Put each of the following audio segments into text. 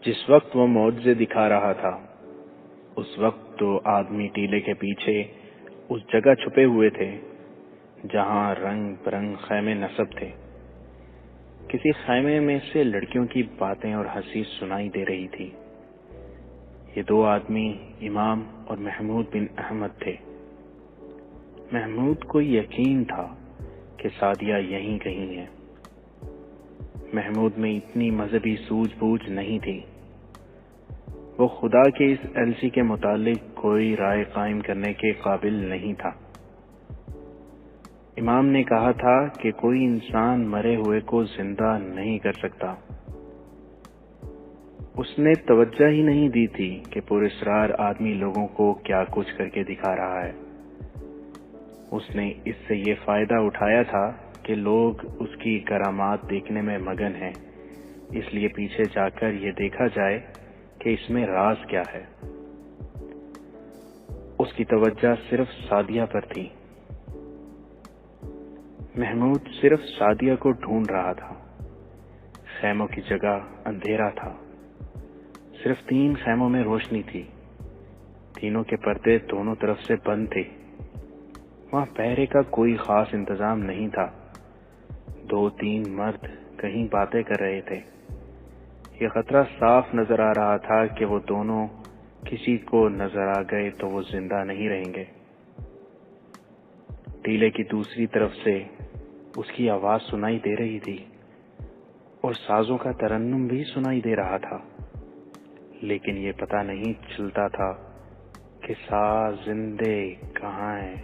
جس وقت وہ معجزے دکھا رہا تھا اس وقت دو آدمی ٹیلے کے پیچھے اس جگہ چھپے ہوئے تھے جہاں رنگ برنگ خیمے نصب تھے۔ کسی خیمے میں سے لڑکیوں کی باتیں اور ہنسی سنائی دے رہی تھی۔ یہ دو آدمی امام اور محمود بن احمد تھے۔ محمود کو یقین تھا کہ سعدیہ یہیں کہیں ہے۔ محمود میں اتنی مذہبی سوجھ بوجھ نہیں تھی۔ وہ خدا کے اس السی کے متعلق کوئی رائے قائم کرنے کے قابل نہیں تھا۔ امام نے کہا تھا کہ کوئی انسان مرے ہوئے کو زندہ نہیں کر سکتا۔ اس نے توجہ ہی نہیں دی تھی کہ پراسرار آدمی لوگوں کو کیا کچھ کر کے دکھا رہا ہے۔ اس نے اس سے یہ فائدہ اٹھایا تھا کہ لوگ اس کی کرامات دیکھنے میں مگن ہیں، اس لیے پیچھے جا کر یہ دیکھا جائے کہ اس میں راز کیا ہے۔ اس کی توجہ صرف سعدیہ پر تھی۔ محمود صرف سعدیہ کو ڈھونڈ رہا تھا۔ خیموں کی جگہ اندھیرا تھا۔ صرف 3 خیموں میں روشنی تھی۔ تینوں کے پردے دونوں طرف سے بند تھے۔ وہاں پہرے کا کوئی خاص انتظام نہیں تھا۔ 2-3 مرد کہیں باتیں کر رہے تھے۔ یہ خطرہ صاف نظر آ رہا تھا کہ وہ دونوں کسی کو نظر آ گئے تو وہ زندہ نہیں رہیں گے۔ ٹیلے کی دوسری طرف سے اس کی آواز سنائی دے رہی تھی اور سازوں کا ترنم بھی سنائی دے رہا تھا، لیکن یہ پتہ نہیں چلتا تھا کہ ساز زندے کہاں ہیں۔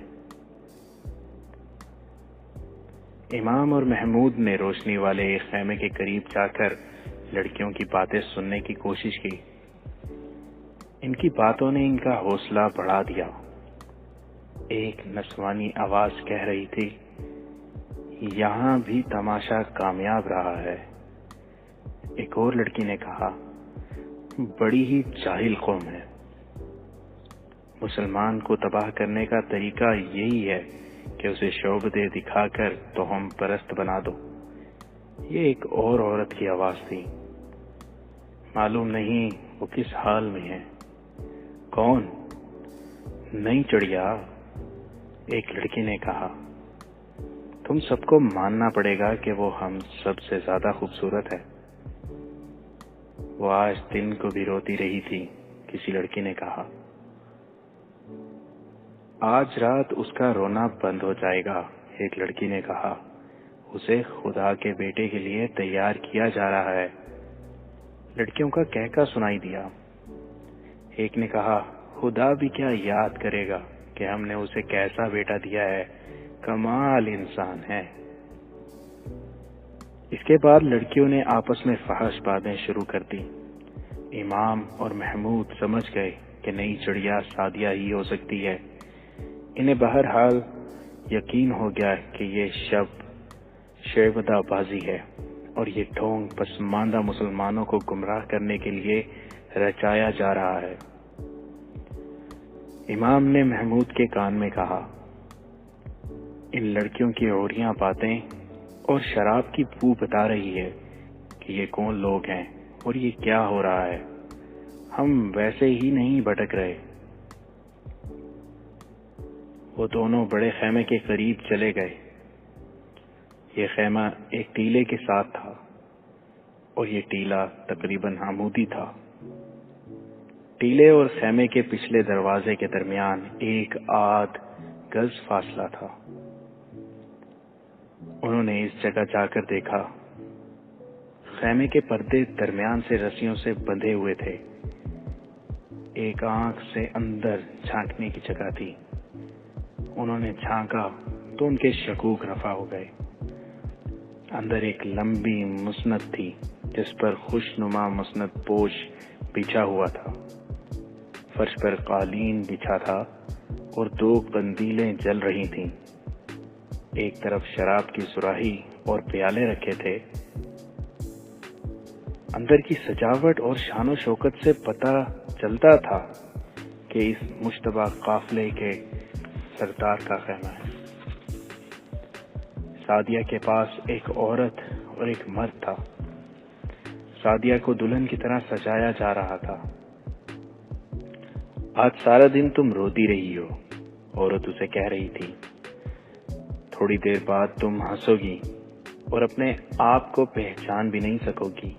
امام اور محمود نے روشنی والے ایک خیمے کے قریب جا کر لڑکیوں کی باتیں سننے کی کوشش کی۔ ان کی باتوں نے ان کا حوصلہ بڑھا دیا۔ ایک نسوانی آواز کہہ رہی تھی، یہاں بھی تماشا کامیاب رہا ہے۔ ایک اور لڑکی نے کہا، بڑی ہی جاہل قوم ہے۔ مسلمان کو تباہ کرنے کا طریقہ یہی ہے کہ اسے شعبدے دکھا کر توہم پرست بنا دو۔ یہ ایک اور عورت کی آواز تھی۔ معلوم نہیں وہ کس حال میں ہے۔ کون؟ نہیں چڑیا، ایک لڑکی نے کہا۔ تم سب کو ماننا پڑے گا کہ وہ ہم سب سے زیادہ خوبصورت ہے۔ وہ آج دن کو بھی روتی رہی تھی، کسی لڑکی نے کہا۔ آج رات اس کا رونا بند ہو جائے گا، ایک لڑکی نے کہا۔ اسے خدا کے بیٹے کے لیے تیار کیا جا رہا ہے۔ لڑکیوں کا کہکا سنائی دیا۔ ایک نے کہا، خدا بھی کیا یاد کرے گا کہ ہم نے اسے کیسا بیٹا دیا ہے، کمال انسان ہے۔ اس کے بعد لڑکیوں نے آپس میں فحش باتیں شروع کر دی۔ امام اور محمود سمجھ گئے کہ نئی چڑیا سعدیہ ہی ہو سکتی ہے۔ انہیں بہرحال یقین ہو گیا کہ یہ شب شعبدہ بازی ہے اور یہ ڈھونگ پسماندہ مسلمانوں کو گمراہ کرنے کے لیے رچایا جا رہا ہے۔ امام نے محمود کے کان میں کہا، ان لڑکیوں کی عوریاں باتیں اور شراب کی بو بتا رہی ہے کہ یہ کون لوگ ہیں اور یہ کیا ہو رہا ہے۔ ہم ویسے ہی نہیں بھٹک رہے۔ وہ دونوں بڑے خیمے کے قریب چلے گئے۔ یہ خیمہ ایک ٹیلے کے ساتھ تھا اور یہ ٹیلا تقریباً عمودی تھا۔ ٹیلے اور خیمے کے پچھلے دروازے کے درمیان 1 گز فاصلہ تھا۔ انہوں نے اس جگہ جا کر دیکھا۔ خیمے کے پردے درمیان سے رسیوں سے بندھے ہوئے تھے۔ ایک آنکھ سے اندر جھانکنے کی جگہ تھی۔ انہوں نے جھانکا تو ان کے شکوک رفع ہو گئے۔ اندر ایک لمبی مسند تھی جس پر خوشنما مسند پوش بچھا ہوا تھا۔ فرش پر قالین بچھا تھا اور 2 قندیلیں جل رہی تھیں۔ ایک طرف شراب کی سراہی اور پیالے رکھے تھے۔ اندر کی سجاوٹ اور شان و شوکت سے پتہ چلتا تھا کہ اس مشتبہ قافلے کے سردار کا خیمہ ہے۔ سعدیہ کے پاس ایک عورت اور ایک مرد تھا۔ سعدیہ کو دلہن کی طرح سجایا جا رہا تھا۔ آج سارا دن تم روتی رہی ہو، عورت اسے کہہ رہی تھی۔ تھوڑی دیر بعد تم ہنسو گی اور اپنے آپ کو پہچان بھی نہیں سکو گی۔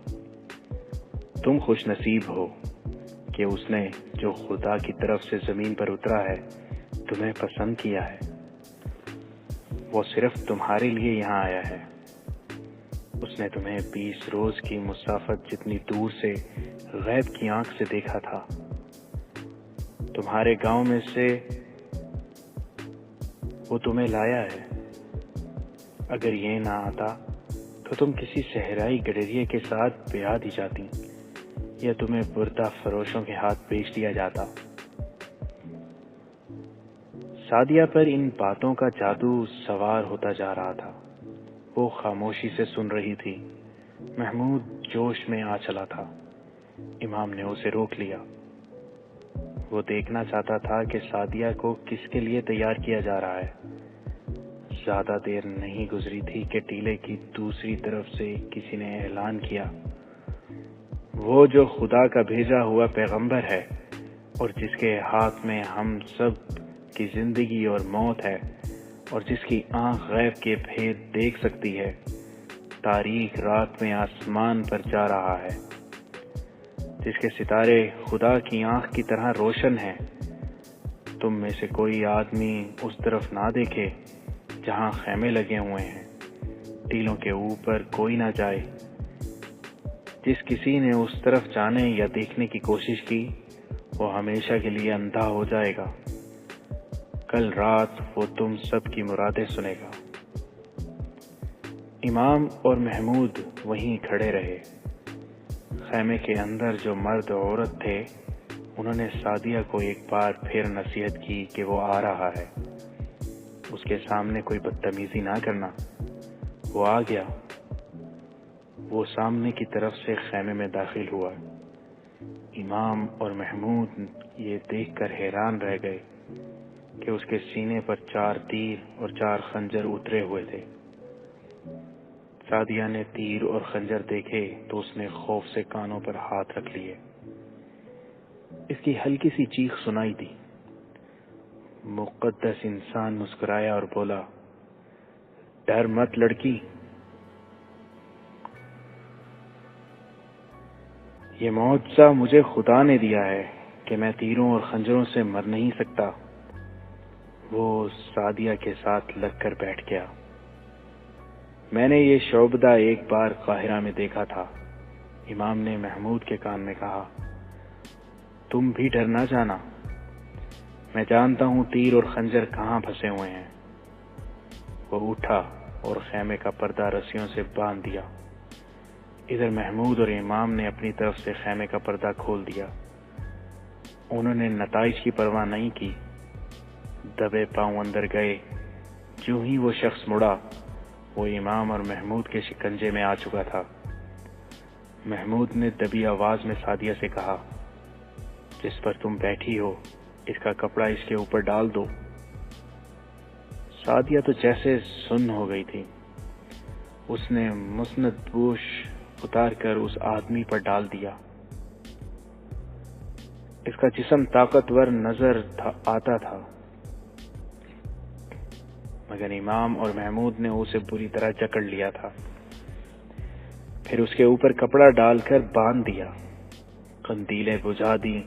تم خوش نصیب ہو کہ اس نے جو خدا کی طرف سے زمین پر اترا ہے تمہیں پسند کیا ہے۔ وہ صرف تمہارے لیے یہاں آیا ہے۔ اس نے تمہیں 20 روز کی مسافت جتنی دور سے غیب کی آنکھ سے دیکھا تھا۔ تمہارے گاؤں میں سے وہ تمہیں لایا ہے۔ اگر یہ نہ آتا تو تم کسی صحرائی گڈریے کے ساتھ بیاہ دی جاتی یا تمہیں بردہ فروشوں کے ہاتھ بیچ دیا جاتا۔ سعدیہ پر ان باتوں کا جادو سوار ہوتا جا رہا تھا۔ وہ خاموشی سے سن رہی تھی۔ محمود جوش میں آ چلا تھا۔ امام نے اسے روک لیا۔ وہ دیکھنا چاہتا تھا کہ سعدیہ کو کس کے لیے تیار کیا جا رہا ہے۔ زیادہ دیر نہیں گزری تھی کہ ٹیلے کی دوسری طرف سے کسی نے اعلان کیا، وہ جو خدا کا بھیجا ہوا پیغمبر ہے اور جس کے ہاتھ میں ہم سب کی زندگی اور موت ہے اور جس کی آنکھ غیب کے بھید دیکھ سکتی ہے، تاریک رات میں آسمان پر جا رہا ہے۔ جس کے ستارے خدا کی آنکھ کی طرح روشن ہیں۔ تم میں سے کوئی آدمی اس طرف نہ دیکھے جہاں خیمے لگے ہوئے ہیں۔ ٹیلوں کے اوپر کوئی نہ جائے۔ جس کسی نے اس طرف جانے یا دیکھنے کی کوشش کی وہ ہمیشہ کے لیے اندھا ہو جائے گا۔ کل رات وہ تم سب کی مرادیں سنے گا۔ امام اور محمود وہیں کھڑے رہے۔ خیمے کے اندر جو مرد و عورت تھے انہوں نے سعدیہ کو ایک بار پھر نصیحت کی کہ وہ آ رہا ہے، اس کے سامنے کوئی بدتمیزی نہ کرنا۔ وہ آ گیا۔ وہ سامنے کی طرف سے خیمے میں داخل ہوا۔ امام اور محمود یہ دیکھ کر حیران رہ گئے کہ اس کے سینے پر 4 تیر اور 4 خنجر اترے ہوئے تھے۔ سعدیہ نے تیر اور خنجر دیکھے تو اس نے خوف سے کانوں پر ہاتھ رکھ لیے۔ اس کی ہلکی سی چیخ سنائی دی۔ مقدس انسان مسکرایا اور بولا، ڈر مت لڑکی، یہ معجزہ مجھے خدا نے دیا ہے کہ میں تیروں اور خنجروں سے مر نہیں سکتا۔ وہ سعدیہ کے ساتھ لگ کر بیٹھ گیا۔ میں نے یہ شعبدہ ایک بار قاہرہ میں دیکھا تھا۔ امام نے محمود کے کان میں کہا، تم بھی ڈر نہ جانا، میں جانتا ہوں تیر اور خنجر کہاں پھنسے ہوئے ہیں۔ وہ اٹھا اور خیمے کا پردہ رسیوں سے باندھ دیا۔ ادھر محمود اور امام نے اپنی طرف سے خیمے کا پردہ کھول دیا۔ انہوں نے نتائج کی پرواہ نہیں کی، دبے پاؤں اندر گئے۔ جو ہی وہ شخص مڑا وہ امام اور محمود کے شکنجے میں آ چکا تھا۔ محمود نے دبی آواز میں سعدیہ سے کہا، جس پر تم بیٹھی ہو اس کا کپڑا اس کے اوپر ڈال دو۔ سعدیہ تو جیسے سن ہو گئی تھی۔ اس نے مسند پوش اتار کر اس آدمی پر ڈال دیا۔ اس کا جسم طاقتور نظر آتا تھا، مگر امام اور محمود نے اسے بری طرح جکڑ لیا تھا۔ پھر اس کے اوپر کپڑا ڈال کر باندھ دیا، قندیلیں بجھا دی۔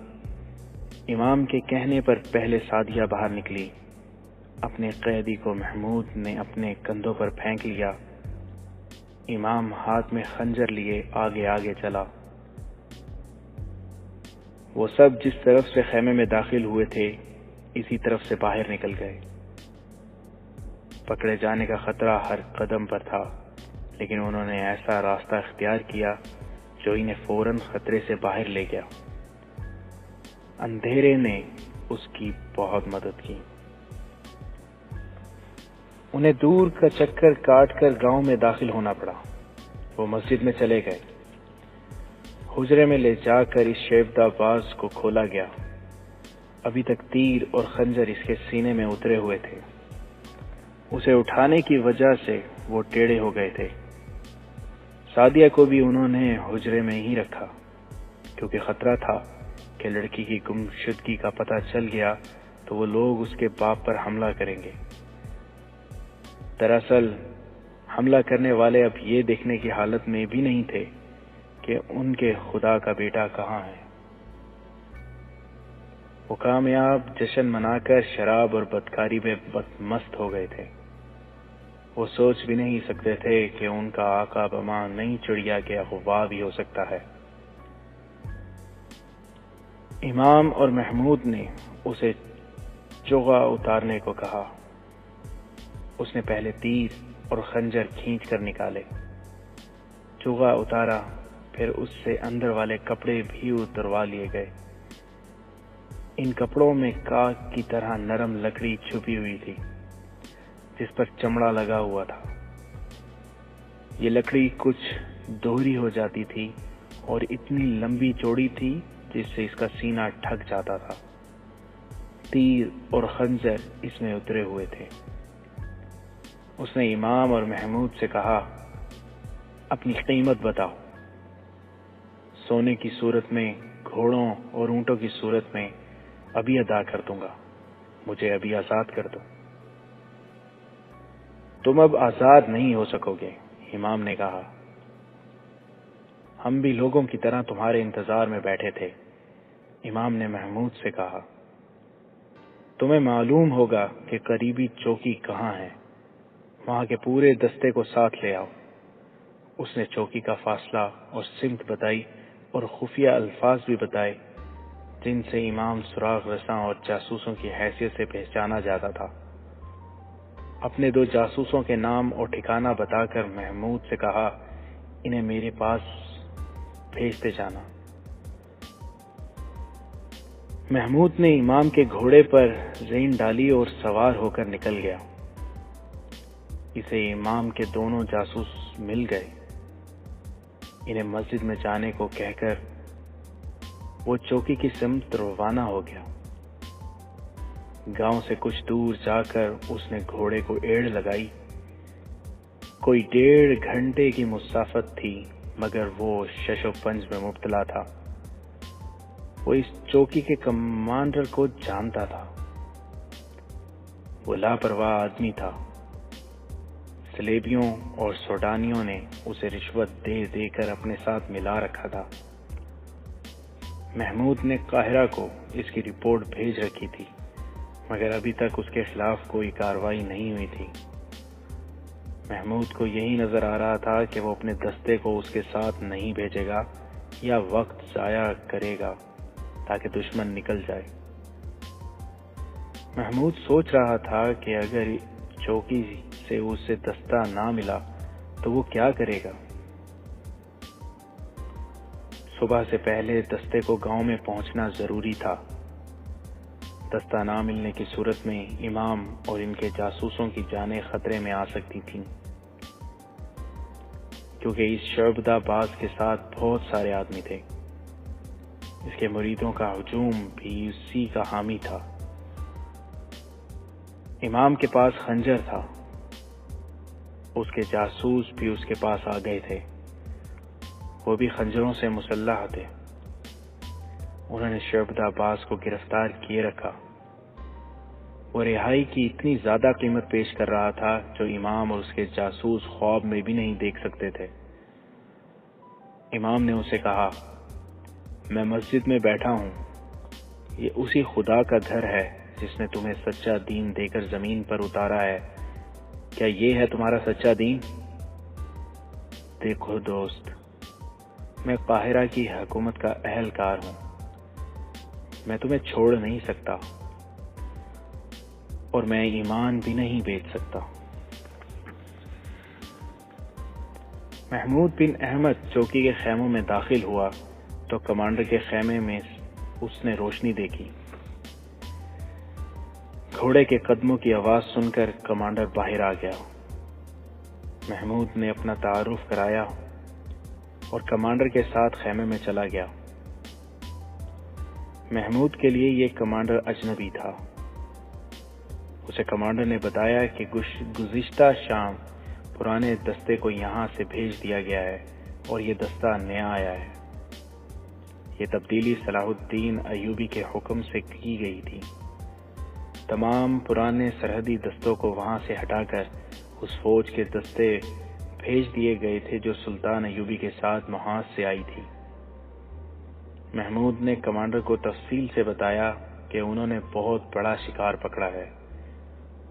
امام کے کہنے پر پہلے سعدیہ باہر نکلی۔ اپنے قیدی کو محمود نے اپنے کندھوں پر پھینک لیا۔ امام ہاتھ میں خنجر لیے آگے آگے چلا۔ وہ سب جس طرف سے خیمے میں داخل ہوئے تھے اسی طرف سے باہر نکل گئے۔ پکڑے جانے کا خطرہ ہر قدم پر تھا، لیکن انہوں نے ایسا راستہ اختیار کیا جو انہیں فوراً خطرے سے باہر لے گیا۔ اندھیرے نے اس کی بہت مدد کی۔ انہیں دور کا چکر کاٹ کر گاؤں میں داخل ہونا پڑا۔ وہ مسجد میں چلے گئے۔ حجرے میں لے جا کر اس شیبدہ باز کو کھولا گیا۔ ابھی تک تیر اور خنجر اس کے سینے میں اترے ہوئے تھے۔ اسے اٹھانے کی وجہ سے وہ ٹیڑھے ہو گئے تھے۔ سعدیہ کو بھی انہوں نے حجرے میں ہی رکھا، کیونکہ خطرہ تھا کہ لڑکی کی گمشدگی کا پتہ چل گیا تو وہ لوگ اس کے باپ پر حملہ کریں گے۔ دراصل حملہ کرنے والے اب یہ دیکھنے کی حالت میں بھی نہیں تھے کہ ان کے خدا کا بیٹا کہاں ہے۔ وہ کامیاب جشن منا کر شراب اور بدکاری میں مست ہو گئے تھے۔ وہ سوچ بھی نہیں سکتے تھے کہ ان کا آقا بما نئی چڑیا کے اغوا بھی ہو سکتا ہے۔ امام اور محمود نے اسے چوغا اتارنے کو کہا۔ اس نے پہلے تیر اور خنجر کھینچ کر نکالے، چوغا اتارا، پھر اس سے اندر والے کپڑے بھی اتروا لیے گئے۔ ان کپڑوں میں کاک کی طرح نرم لکڑی چھپی ہوئی تھی جس پر چمڑا لگا ہوا تھا۔ یہ لکڑی کچھ دوہری ہو جاتی تھی اور اتنی لمبی چوڑی تھی جس سے اس کا سینہ ڈھک جاتا تھا۔ تیر اور خنجر اس میں اترے ہوئے تھے۔ اس نے امام اور محمود سے کہا، اپنی قیمت بتاؤ۔ سونے کی صورت میں، گھوڑوں اور اونٹوں کی صورت میں ابھی ادا کر دوں گا، مجھے ابھی آزاد کر دو۔ تم اب آزاد نہیں ہو سکو گے، امام نے کہا۔ ہم بھی لوگوں کی طرح تمہارے انتظار میں بیٹھے تھے، امام نے محمود سے کہا۔ تمہیں معلوم ہوگا کہ قریبی چوکی کہاں ہے، وہاں کے پورے دستے کو ساتھ لے آؤ۔ اس نے چوکی کا فاصلہ اور سمت بتائی اور خفیہ الفاظ بھی بتائے جن سے امام سراغ رساں اور جاسوسوں کی حیثیت سے پہچانا جاتا تھا۔ اپنے 2 جاسوسوں کے نام اور ٹھکانہ بتا کر محمود سے کہا، انہیں میرے پاس بھیجتے جانا۔ محمود نے امام کے گھوڑے پر رین ڈالی اور سوار ہو کر نکل گیا۔ اسے امام کے دونوں جاسوس مل گئے۔ انہیں مسجد میں جانے کو کہہ کر وہ چوکی کی سمت روانہ ہو گیا۔ گاؤں سے کچھ دور جا کر اس نے گھوڑے کو ایڑ لگائی۔ کوئی 1.5 گھنٹے کی مسافت تھی، مگر وہ شش و پنج میں مبتلا تھا۔ وہ اس چوکی کے کمانڈر کو جانتا تھا۔ وہ لاپرواہ آدمی تھا۔ سلیبیوں اور سوڈانیوں نے اسے رشوت دے دے کر اپنے ساتھ ملا رکھا تھا۔ محمود نے قاہرہ کو اس کی رپورٹ بھیج رکھی تھی، مگر ابھی تک اس کے خلاف کوئی کارروائی نہیں ہوئی تھی۔ محمود کو یہی نظر آ رہا تھا کہ وہ اپنے دستے کو اس کے ساتھ نہیں بھیجے گا یا وقت ضائع کرے گا تاکہ دشمن نکل جائے۔ محمود سوچ رہا تھا کہ اگر چوکی سے اسے دستہ نہ ملا تو وہ کیا کرے گا۔ صبح سے پہلے دستے کو گاؤں میں پہنچنا ضروری تھا۔ دستہ نہ ملنے کی صورت میں امام اور ان کے جاسوسوں کی جانیں خطرے میں آ سکتی تھیں، کیونکہ اس شعبدہ باز کے ساتھ بہت سارے آدمی تھے۔ اس کے مریدوں کا ہجوم بھی اسی کا حامی تھا۔ امام کے پاس خنجر تھا، اس کے جاسوس بھی اس کے پاس آ گئے تھے، وہ بھی خنجروں سے مسلح تھے۔ انہوں نے شعبدہ باز کو گرفتار کیے رکھا۔ وہ رہائی کی اتنی زیادہ قیمت پیش کر رہا تھا جو امام اور اس کے جاسوس خواب میں بھی نہیں دیکھ سکتے تھے۔ امام نے اسے کہا، میں مسجد میں بیٹھا ہوں، یہ اسی خدا کا گھر ہے جس نے تمہیں سچا دین دے کر زمین پر اتارا ہے۔ کیا یہ ہے تمہارا سچا دین؟ دیکھو دوست، میں قاہرہ کی حکومت کا اہلکار ہوں، میں تمہیں چھوڑ نہیں سکتا اور میں ایمان بھی نہیں بیچ سکتا۔ محمود بن احمد چوکی کے خیموں میں داخل ہوا تو کمانڈر کے خیمے میں اس نے روشنی دیکھی۔ گھوڑے کے قدموں کی آواز سن کر کمانڈر باہر آ گیا۔ محمود نے اپنا تعارف کرایا اور کمانڈر کے ساتھ خیمے میں چلا گیا۔ محمود کے لیے یہ کمانڈر اجنبی تھا۔ اسے کمانڈر نے بتایا کہ گزشتہ شام پرانے دستے کو یہاں سے بھیج دیا گیا ہے اور یہ دستہ نیا آیا ہے۔ یہ تبدیلی صلاح الدین ایوبی کے حکم سے کی گئی تھی۔ تمام پرانے سرحدی دستوں کو وہاں سے ہٹا کر اس فوج کے دستے بھیج دیے گئے تھے جو سلطان ایوبی کے ساتھ محاذ سے آئی تھی۔ محمود نے کمانڈر کو تفصیل سے بتایا کہ انہوں نے بہت بڑا شکار پکڑا ہے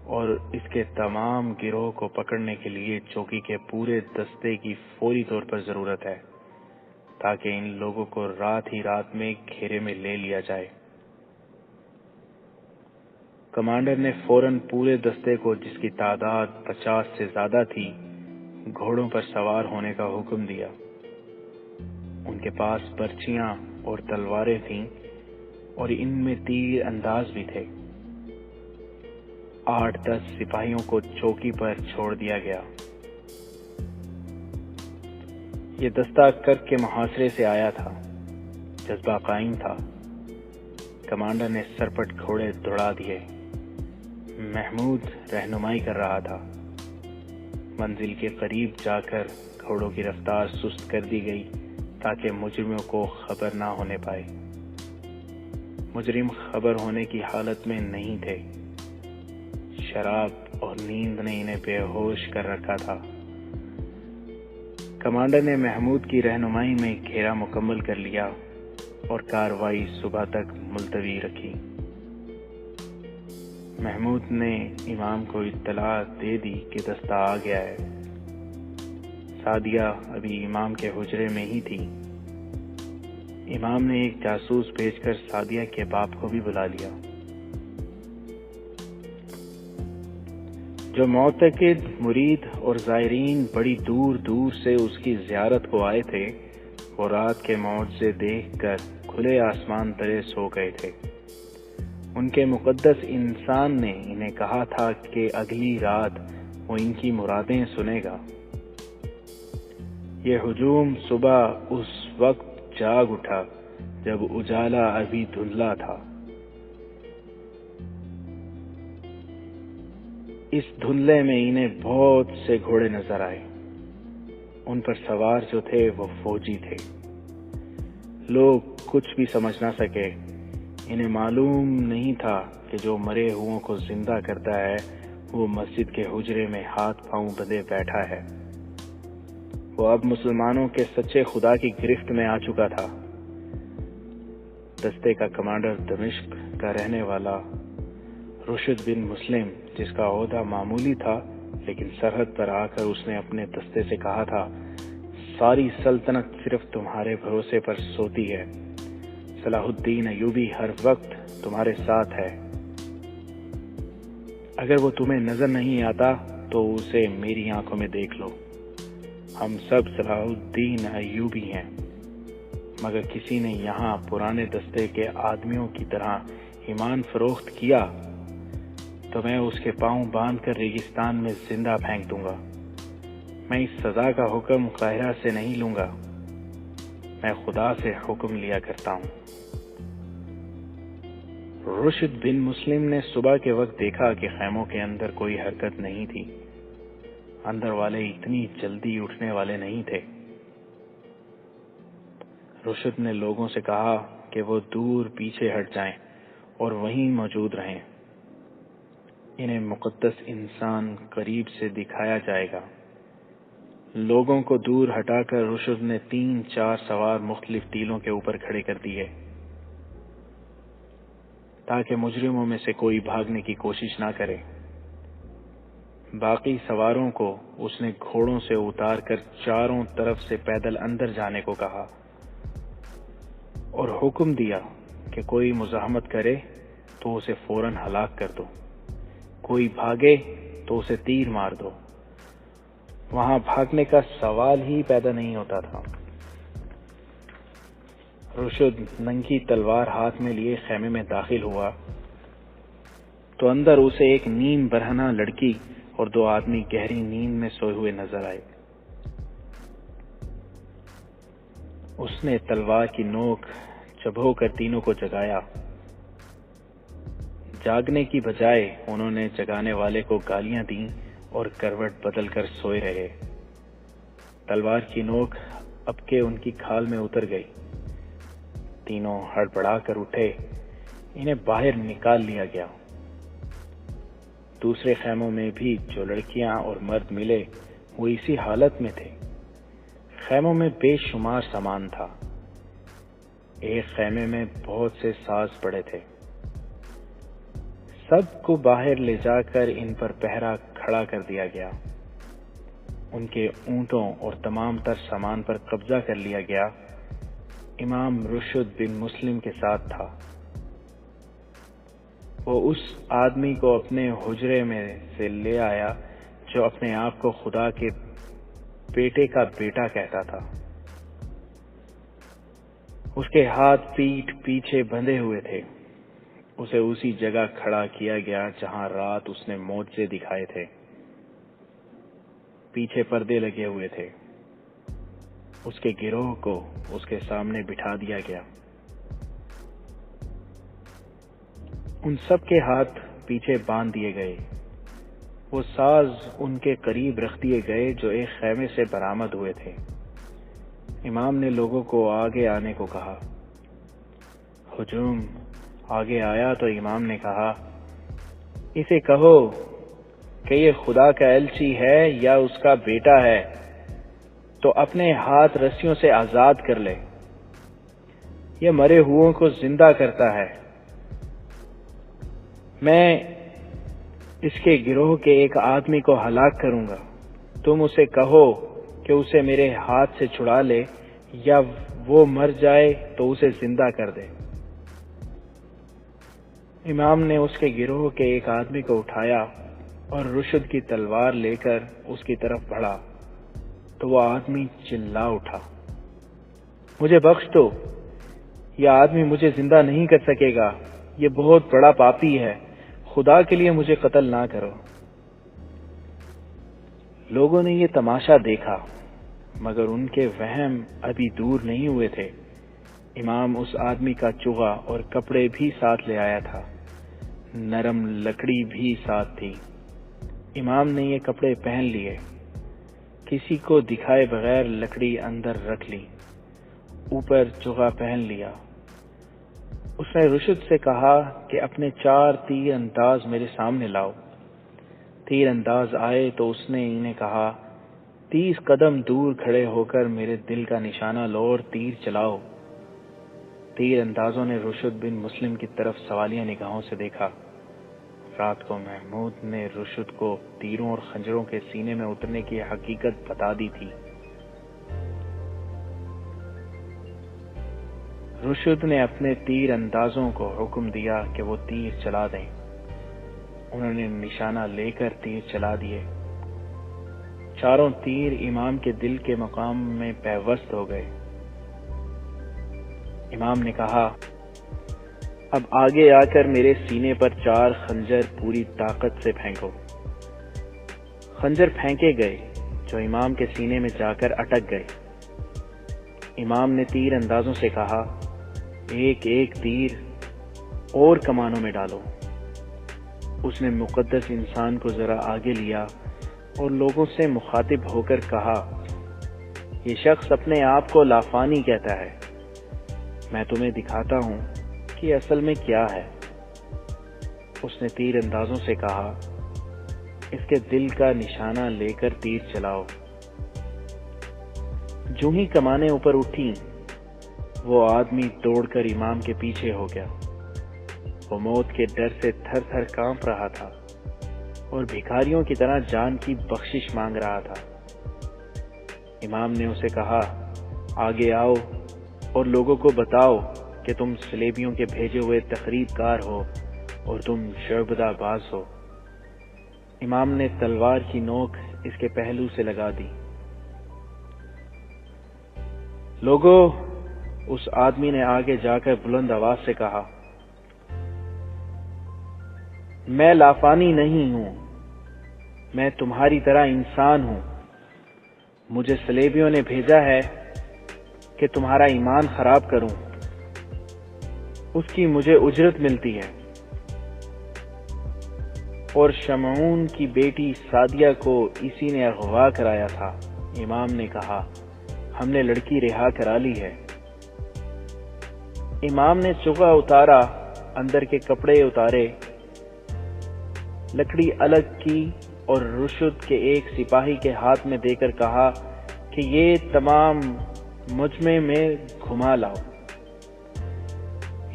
اور اس کے تمام گروہ کو پکڑنے کے لیے چوکی کے پورے دستے کی فوری طور پر ضرورت ہے تاکہ ان لوگوں کو رات ہی رات میں گھیرے میں لے لیا جائے۔ کمانڈر نے فوراً پورے دستے کو، جس کی تعداد 50 سے زیادہ تھی، گھوڑوں پر سوار ہونے کا حکم دیا۔ ان کے پاس برچیاں اور تلواریں تھیں اور ان میں تیر انداز بھی تھے۔ 8-10 سپاہیوں کو چوکی پر چھوڑ دیا گیا۔ یہ دستہ کرک کے محاصرے سے آیا تھا۔ جذبہ قائم تھا۔ کمانڈر نے سرپٹ گھوڑے دوڑا دیے۔ محمود رہنمائی کر رہا تھا۔ منزل کے قریب جا کر گھوڑوں کی رفتار سست کر دی گئی تاکہ مجرموں کو خبر نہ ہونے پائے۔ مجرم خبر ہونے کی حالت میں نہیں تھے۔ شراب اور نیند نے انہیں بے ہوش کر رکھا تھا۔ کمانڈر نے محمود کی رہنمائی میں گھیرا مکمل کر لیا اور کارروائی صبح تک ملتوی رکھی۔ محمود نے امام کو اطلاع دے دی کہ دستہ آ گیا ہے۔ سعدیہ ابھی امام کے حجرے میں ہی تھی۔ امام نے ایک جاسوس بھیج کر سعدیہ کے باپ کو بھی بلا لیا۔ جو معتقد، مرید اور زائرین بڑی دور دور سے اس کی زیارت کو آئے تھے، وہ رات کے معجزے دیکھ کر کھلے آسمان تلے سو گئے تھے۔ ان کے مقدس انسان نے انہیں کہا تھا کہ اگلی رات وہ ان کی مرادیں سنے گا۔ یہ ہجوم صبح اس وقت جاگ اٹھا جب اجالا ابھی دھندلا تھا۔ اس دھندلے میں انہیں بہت سے گھوڑے نظر آئے۔ ان پر سوار جو تھے وہ فوجی تھے۔ لوگ کچھ بھی سمجھ نہ سکے۔ انہیں معلوم نہیں تھا کہ جو مرے ہوئوں کو زندہ کرتا ہے وہ مسجد کے حجرے میں ہاتھ پاؤں بندھے بیٹھا ہے۔ وہ اب مسلمانوں کے سچے خدا کی گرفت میں آ چکا تھا۔ دستے کا کمانڈر دمشق کا رہنے والا رشد بن مسلم، جس کا عہدہ معمولی تھا لیکن سرحد پر آ کر اس نے اپنے دستے سے کہا تھا، ساری سلطنت صرف تمہارے بھروسے پر سوتی ہے۔ صلاح الدین ایوبی ہر وقت تمہارے ساتھ ہے۔ اگر وہ تمہیں نظر نہیں آتا تو اسے میری آنکھوں میں دیکھ لو۔ ہم سب صلاح الدین ایوبی ہیں، مگر کسی نے یہاں پرانے دستے کے آدمیوں کی طرح ایمان فروخت کیا تو میں اس کے پاؤں باندھ کر ریگستان میں زندہ پھینک دوں گا۔ میں اس سزا کا حکم قاہرہ سے نہیں لوں گا، میں خدا سے حکم لیا کرتا ہوں۔ رشد بن مسلم نے صبح کے وقت دیکھا کہ خیموں کے اندر کوئی حرکت نہیں تھی۔ اندر والے اتنی جلدی اٹھنے والے نہیں تھے۔ رشد نے لوگوں سے کہا کہ وہ دور پیچھے ہٹ جائیں اور وہیں موجود رہیں۔ انہیں مقدس انسان قریب سے دکھایا جائے گا۔ لوگوں کو دور ہٹا کر رشد نے 3-4 سوار مختلف ٹیلوں کے اوپر کھڑے کر دیے تاکہ مجرموں میں سے کوئی بھاگنے کی کوشش نہ کرے۔ باقی سواروں کو اس نے گھوڑوں سے اتار کر چاروں طرف سے پیدل اندر جانے کو کہا اور حکم دیا کہ کوئی مزاحمت کرے تو اسے فوراً ہلاک کر دو، کوئی بھاگے تو اسے تیر مار دو۔ وہاں بھاگنے کا سوال ہی پیدا نہیں ہوتا تھا۔ رشد ننگی تلوار ہاتھ میں لیے خیمے میں داخل ہوا تو اندر اسے ایک نیم برہنہ لڑکی اور 2 آدمی گہری نیند میں سوئے ہوئے نظر آئے۔ اس نے تلوار کی نوک چبھو کر تینوں کو جگایا۔ جاگنے کی بجائے انہوں نے جگانے والے کو گالیاں دیں اور کروٹ بدل کر سوئے رہے۔ تلوار کی نوک ابکے ان کی کھال میں اتر گئی۔ تینوں ہڑبڑا کر اٹھے، انہیں باہر نکال لیا گیا۔ دوسرے خیموں میں بھی جو لڑکیاں اور مرد ملے وہ اسی حالت میں تھے۔ خیموں میں بے شمار سامان تھا۔ ایک خیمے میں بہت سے ساز پڑے تھے۔ سب کو باہر لے جا کر ان پر پہرا کھڑا کر دیا گیا۔ ان کے اونٹوں اور تمام تر سامان پر قبضہ کر لیا گیا۔ امام رشد بن مسلم کے ساتھ تھا۔ وہ اس آدمی کو اپنے حجرے میں سے لے آیا جو اپنے آپ کو خدا کے بیٹے کا بیٹا کہتا تھا۔ اس کے ہاتھ پیٹھ پیچھے بندھے ہوئے تھے۔ اسے اسی جگہ کھڑا کیا گیا جہاں رات اس نے معجزے دکھائے تھے۔ پیچھے پردے لگے ہوئے تھے۔ اس کے گروہ کو اس کے سامنے بٹھا دیا گیا۔ ان سب کے ہاتھ پیچھے باندھ دیے گئے۔ وہ ساز ان کے قریب رکھ دیے گئے جو ایک خیمے سے برآمد ہوئے تھے۔ امام نے لوگوں کو آگے آنے کو کہا۔ ہجوم آگے آیا تو امام نے کہا، اسے کہو کہ یہ خدا کا الچی ہے یا اس کا بیٹا ہے تو اپنے ہاتھ رسیوں سے آزاد کر لے۔ یہ مرے ہوئوں کو زندہ کرتا ہے۔ میں اس کے گروہ کے ایک آدمی کو ہلاک کروں گا۔ تم اسے کہو کہ اسے میرے ہاتھ سے چھڑا لے، یا وہ مر جائے تو اسے زندہ کر دے۔ امام نے اس کے گروہ کے ایک آدمی کو اٹھایا اور رشد کی تلوار لے کر اس کی طرف بڑھا تو وہ آدمی چلا اٹھا، مجھے بخش دو، یہ آدمی مجھے زندہ نہیں کر سکے گا، یہ بہت بڑا پاپی ہے، خدا کے لیے مجھے قتل نہ کرو۔ لوگوں نے یہ تماشا دیکھا مگر ان کے وہم ابھی دور نہیں ہوئے تھے۔ امام اس آدمی کا چوغا اور کپڑے بھی ساتھ لے آیا تھا، نرم لکڑی بھی ساتھ تھی۔ امام نے یہ کپڑے پہن لیے، کسی کو دکھائے بغیر لکڑی اندر رکھ لی، اوپر چوغا پہن لیا۔ اس نے رشد سے کہا کہ اپنے 4 تیر انداز میرے سامنے لاؤ۔ تیر انداز آئے تو اس نے انہیں کہا، 30 قدم دور کھڑے ہو کر میرے دل کا نشانہ لو اور تیر چلاؤ۔ تیر اندازوں نے رشد بن مسلم کی طرف سوالیہ نگاہوں سے دیکھا۔ رات کو محمود نے رشد کو تیروں اور خنجروں کے سینے میں اترنے کی حقیقت بتا دی تھی۔ رشد نے اپنے تیر اندازوں کو حکم دیا کہ وہ تیر چلا دیں۔ انہوں نے نشانہ لے کر تیر چلا دیے۔ چاروں تیر امام کے دل کے مقام میں پیوست ہو گئے۔ امام نے کہا، اب آگے آ کر میرے سینے پر 4 خنجر پوری طاقت سے پھینکو۔ خنجر پھینکے گئے جو امام کے سینے میں جا کر اٹک گئے۔ امام نے تیر اندازوں سے کہا، ایک ایک تیر اور کمانوں میں ڈالو۔ اس نے مقدس انسان کو ذرا آگے لیا اور لوگوں سے مخاطب ہو کر کہا، یہ شخص اپنے آپ کو لافانی کہتا ہے، میں تمہیں دکھاتا ہوں کہ اصل میں کیا ہے۔ اس نے تیر اندازوں سے کہا، اس کے دل کا نشانہ لے کر تیر چلاؤ۔ جو ہی کمانیں اوپر اٹھیں، وہ آدمی دوڑ کر امام کے پیچھے ہو گیا۔ وہ موت کے ڈر سے تھر تھر کانپ رہا تھا اور بھکاریوں کی طرح جان کی بخشش مانگ رہا تھا۔ امام نے اسے کہا، آگے آؤ اور لوگوں کو بتاؤ کہ تم صلیبیوں کے بھیجے ہوئے تخریب کار ہو اور تم شعبدہ باز ہو۔ امام نے تلوار کی نوک اس کے پہلو سے لگا دی۔ لوگوں، اس آدمی نے آگے جا کر بلند آواز سے کہا، میں لافانی نہیں ہوں، میں تمہاری طرح انسان ہوں۔ مجھے صلیبیوں نے بھیجا ہے کہ تمہارا ایمان خراب کروں، اس کی مجھے اجرت ملتی ہے۔ اور شمعون کی بیٹی سعدیہ کو اسی نے اغوا کرایا تھا۔ امام نے کہا، ہم نے لڑکی رہا کرا لی ہے۔ امام نے چوغا اتارا، اندر کے کپڑے اتارے، لکڑی الگ کی اور رشد کے ایک سپاہی کے ہاتھ میں دے کر کہا کہ یہ تمام مجمع میں گھما لاؤ۔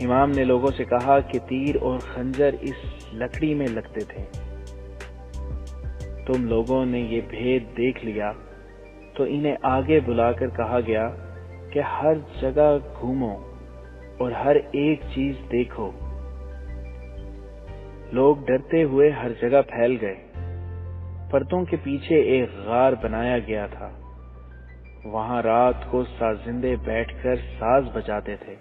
امام نے لوگوں سے کہا کہ تیر اور خنجر اس لکڑی میں لگتے تھے۔ تم لوگوں نے یہ بھید دیکھ لیا تو انہیں آگے بلا کر کہا گیا کہ ہر جگہ گھومو اور ہر ایک چیز دیکھو۔ لوگ ڈرتے ہوئے ہر جگہ پھیل گئے۔ پردوں کے پیچھے ایک غار بنایا گیا تھا، وہاں رات کو سازندے بیٹھ کر ساز بجاتے تھے۔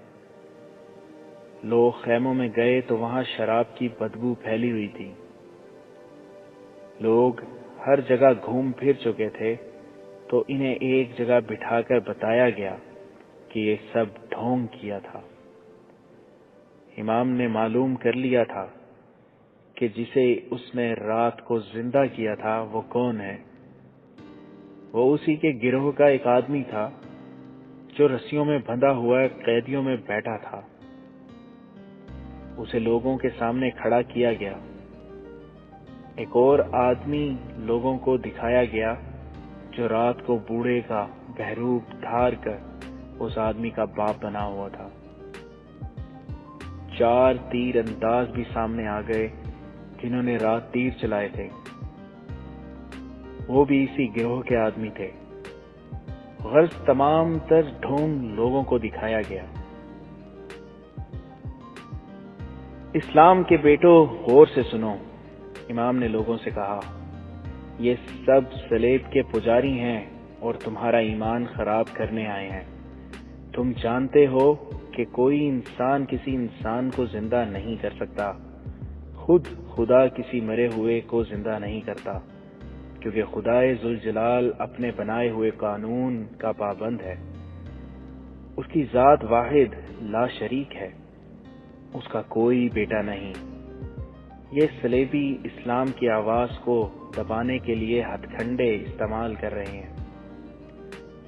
لوگ خیموں میں گئے تو وہاں شراب کی بدبو پھیلی ہوئی تھی۔ لوگ ہر جگہ گھوم پھر چکے تھے تو انہیں ایک جگہ بٹھا کر بتایا گیا کہ یہ سب ڈھونگ کیا تھا۔ امام نے معلوم کر لیا تھا کہ جسے اس نے رات کو زندہ کیا تھا وہ کون ہے۔ وہ اسی کے گروہ کا ایک آدمی تھا جو رسیوں میں بندھا ہوا قیدیوں میں بیٹھا تھا۔ اسے لوگوں کے سامنے کھڑا کیا گیا۔ ایک اور آدمی لوگوں کو دکھایا گیا جو رات کو بوڑھے کا بہروپ دھار کر اس آدمی کا باپ بنا ہوا تھا۔ 4 تیر انداز بھی سامنے آ گئے جنہوں نے رات تیر چلائے تھے، وہ بھی اسی گروہ کے آدمی تھے۔ غرض تمام تر ڈھونگ لوگوں کو دکھایا گیا۔ اسلام کے بیٹو غور سے سنو، امام نے لوگوں سے کہا، یہ سب صلیب کے پجاری ہیں اور تمہارا ایمان خراب کرنے آئے ہیں۔ تم جانتے ہو کہ کوئی انسان کسی انسان کو زندہ نہیں کر سکتا، خود خدا کسی مرے ہوئے کو زندہ نہیں کرتا، کیونکہ خدائے ذوالجلال اپنے بنائے ہوئے قانون کا پابند ہے۔ اس کی ذات واحد لا شریک ہے، اس کا کوئی بیٹا نہیں۔ یہ صلیبی اسلام کی آواز کو دبانے کے لیے ہتھ کنڈے استعمال کر رہے ہیں۔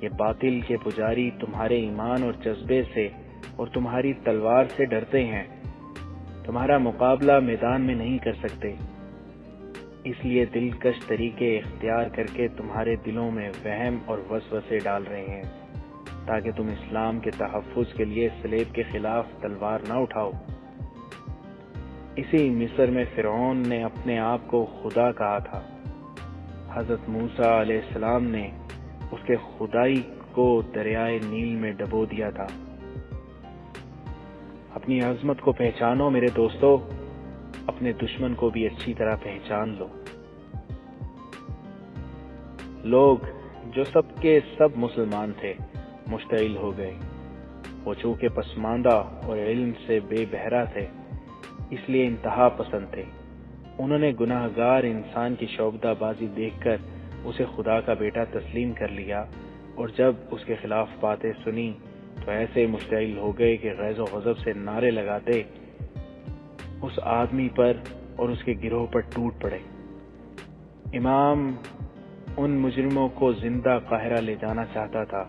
یہ باطل کے پجاری تمہارے ایمان اور جذبے سے اور تمہاری تلوار سے ڈرتے ہیں، تمہارا مقابلہ میدان میں نہیں کر سکتے، اس لیے دلکش طریقے اختیار کر کے تمہارے دلوں میں وہم اور وسوسے ڈال رہے ہیں تاکہ تم اسلام کے تحفظ کے لیے صلیب کے خلاف تلوار نہ اٹھاؤ۔ اسی مصر میں فرعون نے اپنے آپ کو خدا کہا تھا۔ حضرت موسیٰ علیہ السلام نے اس کے خدائی کو دریائے نیل میں ڈبو دیا تھا۔ اپنی عظمت کو پہچانو میرے دوستو، اپنے دشمن کو بھی اچھی طرح پہچان لو۔ لوگ جو سب کے سب مسلمان تھے مشتعل ہو گئے۔ وہ چونکہ پسماندہ اور علم سے بے بہرہ تھے اس لیے انتہا پسند تھے۔ انہوں نے گناہ گار انسان کی شعبدہ بازی دیکھ کر اسے خدا کا بیٹا تسلیم کر لیا، اور جب اس کے خلاف باتیں سنی تو ایسے مشتعل ہو گئے کہ غیظ و غضب سے نعرے لگاتے اس آدمی پر اور اس کے گروہ پر ٹوٹ پڑے۔ امام ان مجرموں کو زندہ قاہرہ لے جانا چاہتا تھا،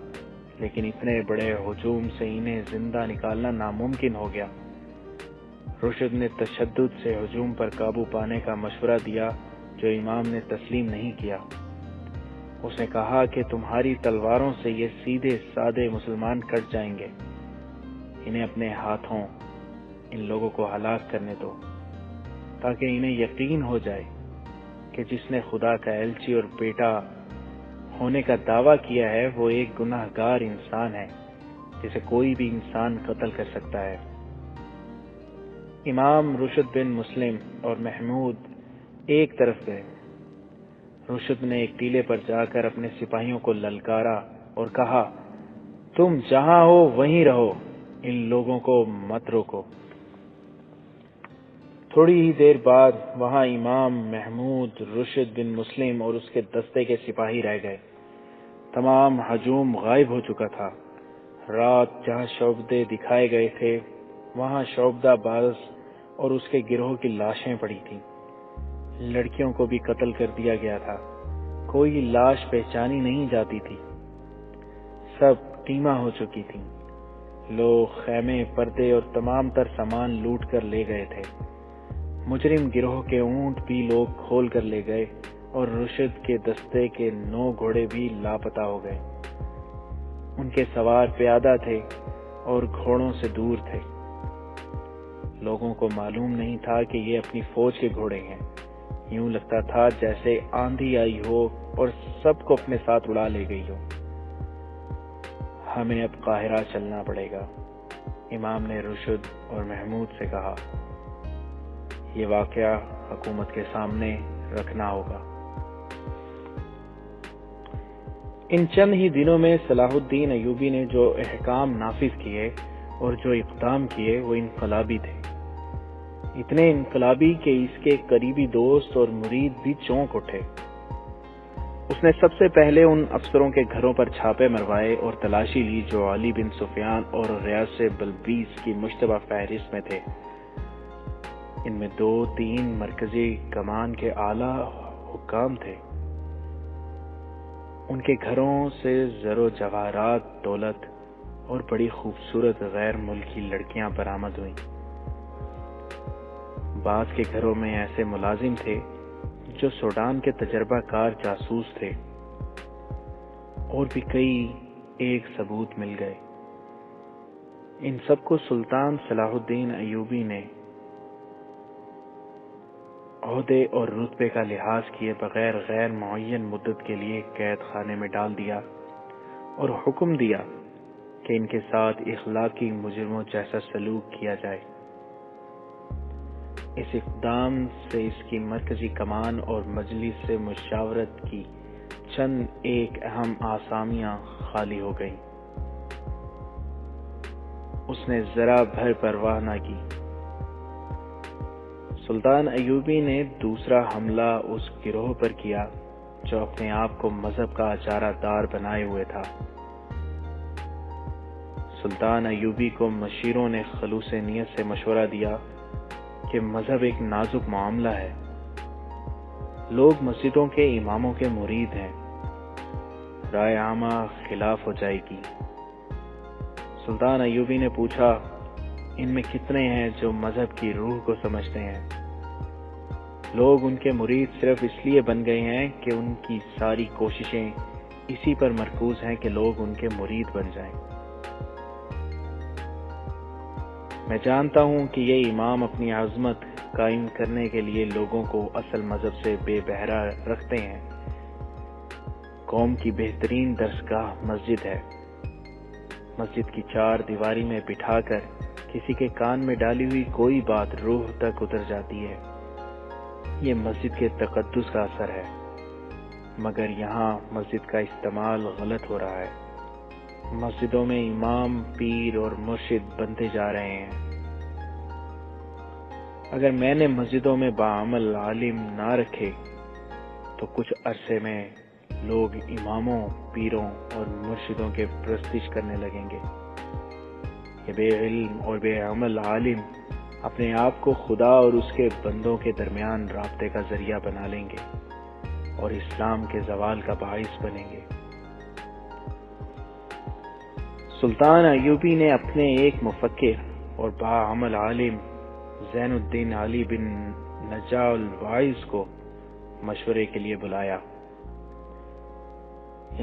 لیکن اتنے بڑے ہجوم سے انہیں زندہ نکالنا ناممکن ہو گیا۔ رشد نے تشدد سے ہجوم پر قابو پانے کا مشورہ دیا جو امام نے تسلیم نہیں کیا۔ اس نے کہا کہ تمہاری تلواروں سے یہ سیدھے سادے مسلمان کٹ جائیں گے، انہیں اپنے ہاتھوں ان لوگوں کو ہلاک کرنے دو تاکہ انہیں یقین ہو جائے کہ جس نے خدا کا ایلچی اور بیٹا ہونے کا دعویٰ کیا ہے وہ ایک گناہ گار انسان ہے جسے کوئی بھی انسان قتل کر سکتا ہے۔ امام رشد بن مسلم اور محمود ایک طرف گئے۔ رشد نے ایک ٹیلے پر جا کر اپنے سپاہیوں کو للکارا اور کہا، تم جہاں ہو وہیں رہو، ان لوگوں کو مت روکو۔ تھوڑی ہی دیر بعد وہاں امام محمود، رشد بن مسلم اور اس کے دستے کے سپاہی رہ گئے۔ تمام ہجوم غائب ہو چکا تھا۔ رات جہاں شعبدے دکھائے گئے تھے وہاں شعبدہ باز اور اس کے گروہ کی لاشیں پڑی تھیں۔ لڑکیوں کو بھی قتل کر دیا گیا تھا، کوئی لاش پہچانی نہیں جاتی تھی۔ سب ٹیمہ ہو چکی تھیں۔ لوگ خیمے، پردے اور تمام تر سامان لوٹ کر لے گئے تھے۔ مجرم گروہ کے اونٹ بھی لوگ کھول کر لے گئے اور رشد کے دستے کے 9 گھوڑے بھی لاپتہ ہو گئے۔ ان کے سوار پیادہ تھے اور گھوڑوں سے دور تھے۔ لوگوں کو معلوم نہیں تھا کہ یہ اپنی فوج کے گھوڑے ہیں۔ یوں لگتا تھا جیسے آندھی آئی ہو اور سب کو اپنے ساتھ اڑا لے گئی ہو۔ ہمیں اب قاہرہ چلنا پڑے گا، امام نے رشد اور محمود سے کہا۔ یہ واقعہ حکومت کے سامنے رکھنا ہوگا۔ ان چند ہی دنوں میں صلاح الدین ایوبی نے جو احکام نافذ کیے اور جو اقدام کیے وہ انقلابی تھے، اتنے انقلابی کہ اس کے قریبی دوست اور مرید بھی چونک اٹھے۔ اس نے سب سے پہلے ان افسروں کے گھروں پر چھاپے مروائے اور تلاشی لی جو علی بن سفیان اور ریاض بلبیس کی مشتبہ فہرست میں تھے۔ ان میں 2-3 مرکزی کمان کے اعلیٰ حکام تھے۔ ان کے گھروں سے زر و جواہرات، دولت اور بڑی خوبصورت غیر ملکی لڑکیاں برآمد ہوئیں۔ بعض کے گھروں میں ایسے ملازم تھے جو سوڈان کے تجربہ کار جاسوس تھے، اور بھی کئی ایک ثبوت مل گئے۔ ان سب کو سلطان صلاح الدین ایوبی نے عہدے اور رتبے کا لحاظ کیے بغیر غیر معین مدت کے لیے قید خانے میں ڈال دیا اور حکم دیا کہ ان کے ساتھ اخلاقی مجرموں جیسا سلوک کیا جائے۔ اس اقدام سے اس کی مرکزی کمان اور مجلس سے مشاورت کی چند ایک اہم آسامیاں خالی ہو گئیں۔ اس نے ذرا بھر پرواہ نہ کی۔ سلطان ایوبی نے دوسرا حملہ اس گروہ پر کیا جو اپنے آپ کو مذہب کا اچارہ دار بنائے ہوئے تھا۔ سلطان ایوبی کو مشیروں نے خلوص نیت سے مشورہ دیا کہ مذہب ایک نازک معاملہ ہے، لوگ مسجدوں کے اماموں کے مرید ہیں، رائے عامہ خلاف ہو جائے گی۔ سلطان ایوبی نے پوچھا، ان میں کتنے ہیں جو مذہب کی روح کو سمجھتے ہیں؟ لوگ ان کے مرید صرف اس لیے بن گئے ہیں کہ ان کی ساری کوششیں اسی پر مرکوز ہیں کہ لوگ ان کے مرید بن جائیں۔ میں جانتا ہوں کہ یہ امام اپنی عظمت قائم کرنے کے لیے لوگوں کو اصل مذہب سے بے بہرا رکھتے ہیں۔ قوم کی بہترین درسگاہ مسجد ہے۔ مسجد کی 4 دیواری میں بٹھا کر کسی کے کان میں ڈالی ہوئی کوئی بات روح تک اتر جاتی ہے۔ یہ مسجد کے تقدس کا اثر ہے، مگر یہاں مسجد کا استعمال غلط ہو رہا ہے۔ مسجدوں میں امام، پیر اور مرشد بنتے جا رہے ہیں۔ اگر میں نے مسجدوں میں باعمل عالم نہ رکھے تو کچھ عرصے میں لوگ اماموں، پیروں اور مرشدوں کے پرستش کرنے لگیں گے۔ یہ بے علم اور بے عمل عالم اپنے آپ کو خدا اور اس کے بندوں کے درمیان رابطے کا ذریعہ بنا لیں گے اور اسلام کے زوال کا باعث بنیں گے۔ سلطان ایوبی نے اپنے ایک مفکر اور باعمل عالم زین الدین علی بن نجاح الواعظ کو مشورے کے لیے بلایا۔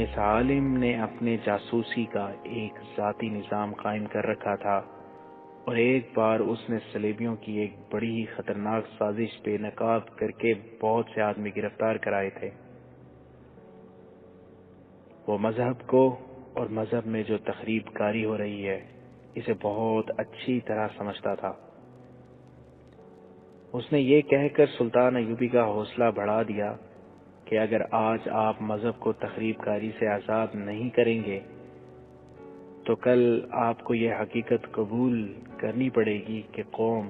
اس عالم نے اپنے جاسوسی کا ایک ذاتی نظام قائم کر رکھا تھا، اور ایک بار اس نے صلیبیوں کی ایک بڑی ہی خطرناک سازش بے نقاب کر کے بہت سے آدمی گرفتار کرائے تھے۔ وہ مذہب کو اور مذہب میں جو تخریب کاری ہو رہی ہے اسے بہت اچھی طرح سمجھتا تھا۔ اس نے یہ کہہ کر سلطان ایوبی کا حوصلہ بڑھا دیا کہ اگر آج آپ مذہب کو تخریب کاری سے آزاد نہیں کریں گے تو کل آپ کو یہ حقیقت قبول کرنی پڑے گی کہ قوم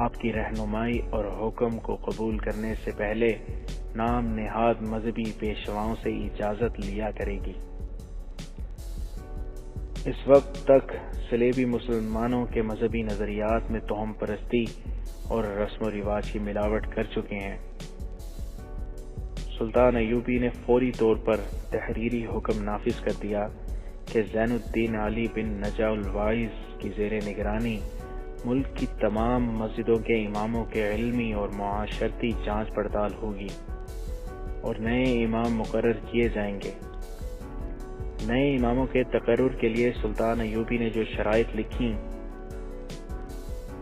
آپ کی رہنمائی اور حکم کو قبول کرنے سے پہلے نام نہاد مذہبی پیشواؤں سے اجازت لیا کرے گی۔ اس وقت تک صلیبی مسلمانوں کے مذہبی نظریات میں توہم پرستی اور رسم و رواج کی ملاوٹ کر چکے ہیں۔ سلطان ایوبی نے فوری طور پر تحریری حکم نافذ کر دیا کہ زین الدین علی بن نجا الواعظ کی زیر نگرانی ملک کی تمام مسجدوں کے اماموں کے علمی اور معاشرتی جانچ پڑتال ہوگی اور نئے امام مقرر کیے جائیں گے۔ نئے اماموں کے تقرر کے لیے سلطان ایوبی نے جو شرائط لکھی،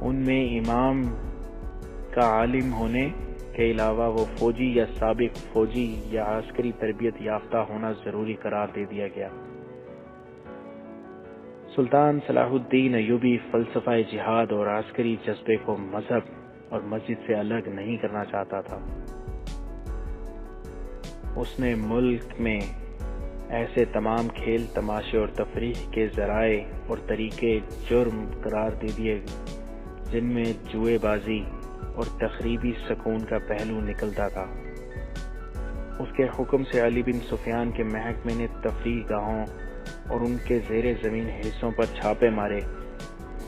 ان میں امام کا عالم ہونے کے علاوہ وہ فوجی یا سابق فوجی یا عسکری تربیت یافتہ ہونا ضروری قرار دے دیا گیا۔ سلطان صلاح الدین ایوبی فلسفہ جہاد اور عسکری جذبے کو مذہب اور مسجد سے الگ نہیں کرنا چاہتا تھا۔ اس نے ملک میں ایسے تمام کھیل تماشے اور تفریح کے ذرائع اور طریقے جرم قرار دے دیے جن میں جوئے بازی اور تخریبی سکون کا پہلو نکلتا تھا۔ اس کے حکم سے علی بن سفیان کے محکمے نے تفریح گاہوں اور ان کے زیر زمین حصوں پر چھاپے مارے،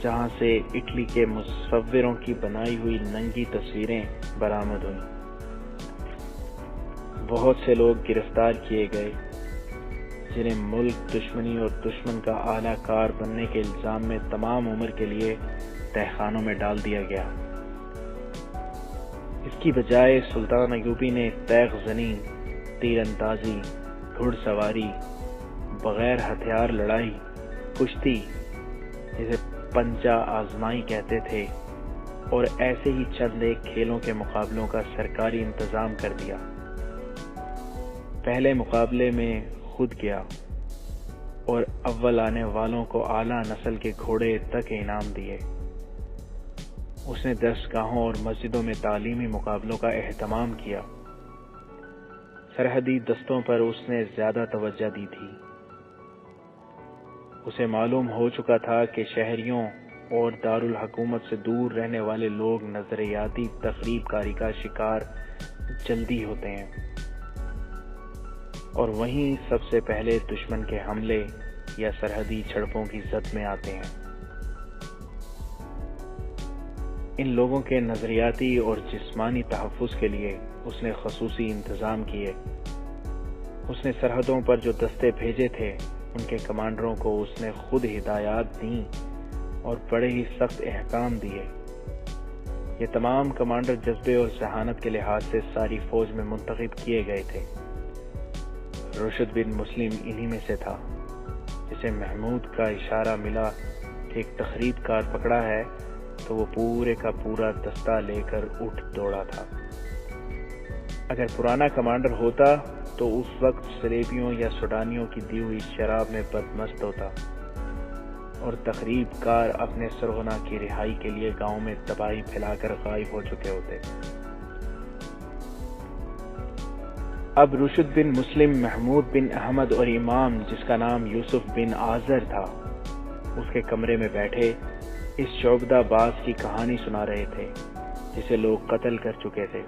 جہاں سے اٹلی کے مصوروں کی بنائی ہوئی ننگی تصویریں برآمد ہوئیں۔ بہت سے لوگ گرفتار کیے گئے جنہیں ملک دشمنی اور دشمن کا اعلی کار بننے کے الزام میں تمام عمر کے لیے تہخانوں میں ڈال دیا گیا۔ اس کی بجائے سلطان ایوبی نے تیغ زنی، تیر اندازی، گھڑ سواری، بغیر ہتھیار لڑائی، کشتی جسے پنجہ آزمائی کہتے تھے، اور ایسے ہی چند ایک کھیلوں کے مقابلوں کا سرکاری انتظام کر دیا۔ پہلے مقابلے میں خود گیا اور اول آنے والوں کو اعلیٰ نسل کے گھوڑے تک انعام دیے۔ اس نے درسگاہوں اور مسجدوں میں تعلیمی مقابلوں کا اہتمام کیا۔ سرحدی دستوں پر اس نے زیادہ توجہ دی تھی۔ اسے معلوم ہو چکا تھا کہ شہریوں اور دارالحکومت سے دور رہنے والے لوگ نظریاتی تخریب کاری کا شکار جلدی ہوتے ہیں، اور وہیں سب سے پہلے دشمن کے حملے یا سرحدی جھڑپوں کی زد میں آتے ہیں۔ ان لوگوں کے نظریاتی اور جسمانی تحفظ کے لیے اس نے خصوصی انتظام کیے۔ اس نے سرحدوں پر جو دستے بھیجے تھے ان کے کمانڈروں کو اس نے خود ہدایات دیں اور بڑے ہی سخت احکام دیے۔ یہ تمام کمانڈر جذبے اور ذہانت کے لحاظ سے ساری فوج میں منتخب کیے گئے تھے۔ رشد بن مسلم انہی میں سے تھا، جسے محمود کا اشارہ ملا کہ ایک تخریب کار پکڑا ہے تو وہ پورے کا پورا دستہ لے کر اٹھ دوڑا تھا۔ اگر پرانا کمانڈر ہوتا تو اس وقت سلیبیوں یا سوڈانیوں کی دی ہوئی شراب میں بدمست ہوتا، اور تخریب کار اپنے سرغنہ کی رہائی کے لیے گاؤں میں تباہی پھیلا کر غائب ہو چکے ہوتے۔ اب رشد بن مسلم محمود بن احمد اور امام جس کا نام یوسف بن آذر تھا اس کے کمرے میں بیٹھے اس شعبدہ باز کی کہانی سنا رہے تھے جسے لوگ قتل کر چکے تھے۔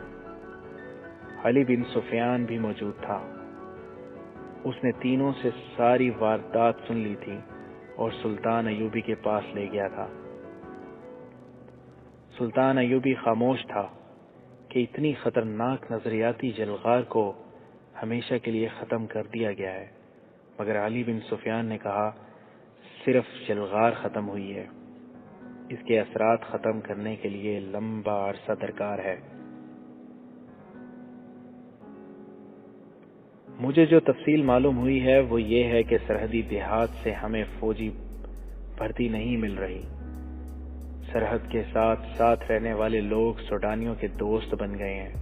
علی بن سفیان بھی موجود تھا۔ اس نے تینوں سے ساری واردات سن لی تھی اور سلطان ایوبی کے پاس لے گیا تھا۔ سلطان ایوبی خاموش تھا کہ اتنی خطرناک نظریاتی جلغار کو ہمیشہ کے لیے ختم کر دیا گیا ہے، مگر علی بن سفیان نے کہا، صرف جلغار ختم ہوئی ہے، اس کے اثرات ختم کرنے کے لیے لمبا عرصہ درکار ہے۔ مجھے جو تفصیل معلوم ہوئی ہے وہ یہ ہے کہ سرحدی دیہات سے ہمیں فوجی بھرتی نہیں مل رہی۔ سرحد کے ساتھ ساتھ رہنے والے لوگ سوڈانیوں کے دوست بن گئے ہیں،